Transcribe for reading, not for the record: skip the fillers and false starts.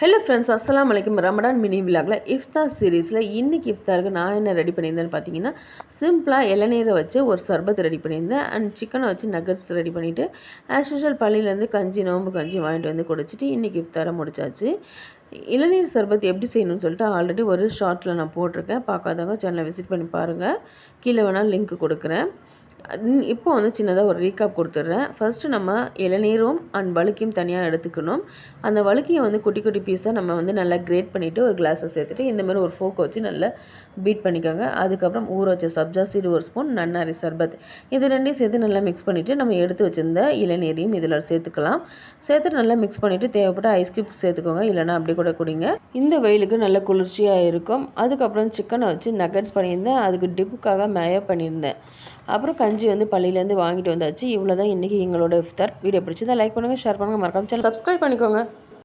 Hello friends, அஸ்ஸலாமு அலைக்கும். Ramadan mini விலாகில் இஃப்தார் சீரீஸில் இன்றைக்கி இஃப்தாருக்கு நான் என்ன ரெடி பண்ணியிருந்தேன்னு பார்த்தீங்கன்னா, சிம்பிளாக இளநீரை வச்சு ஒரு சர்பத் ரெடி பண்ணியிருந்தேன். அண்ட் சிக்கனை வச்சு நகட்ஸ் ரெடி பண்ணிவிட்டு ஆஸ் யூஷுவல் பள்ளியிலேருந்து நோம்பு கஞ்சி வாங்கிட்டு வந்து குடிச்சிட்டு இன்றைக்கி இஃப்தாரை முடிச்சாச்சு. இளநீர் சர்பத் எப்படி செய்யணும்னு சொல்லிட்டு ஆல்ரெடி ஒரு ஷார்ட்டில் நான் போட்டிருக்கேன். பார்க்காதவங்க சேனலை விசிட் பண்ணி பாருங்கள். கீழே வேணால் லிங்க் கொடுக்குறேன். இப்போ சின்னதாக ஒரு ரீகாப் கொடுத்துட்றேன். ஃபஸ்ட்டு நம்ம இளநீரும் அண்ட் வழுக்கியும் தனியாக எடுத்துக்கணும். அந்த வழுக்கியை குட்டி குட்டி பீஸாக நம்ம நல்லா கிரேட் பண்ணிவிட்டு ஒரு கிளாஸை சேர்த்துட்டு இந்தமாதிரி ஒரு ஃபோக்கை வச்சு நல்லா பீட் பண்ணிக்கோங்க. அதுக்கப்புறம் ஊற வச்ச சப்ஜா சீடு ஒரு ஸ்பூன், நன்னாரி சர்பத் இது ரெண்டையும் சேர்த்து நல்லா மிக்ஸ் பண்ணிவிட்டு நம்ம எடுத்து வச்சுருந்த இளநீரையும் இதில் சேர்த்துக்கலாம். சேர்த்துட்டு நல்லா மிக்ஸ் பண்ணிவிட்டு தேவைப்பட்ட ஐஸ் கியூப் சேர்த்துக்கோங்க, இல்லைனா அப்படி கூட குடிங்க. இந்த வெயிலுக்கு நல்ல குளிர்ச்சியாக இருக்கும். அதுக்கப்புறம் சிக்கனை வச்சு நகட்ஸ் பண்ணியிருந்தேன். அதுக்கு டிப்புக்காக மேயோ பண்ணியிருந்தேன். அப்புறம் கஞ்சி பள்ளியிலேருந்து வாங்கிட்டு வந்தாச்சு. இவ்வளோ தான் இன்றைக்கி எங்களோட இஃப்தார். வீடியோ பிடிச்சதா லைக் பண்ணுங்கள், ஷேர் பண்ணுங்கள், மறக்காம சேனல் சப்ஸ்கிரைப் பண்ணிக்கோங்க.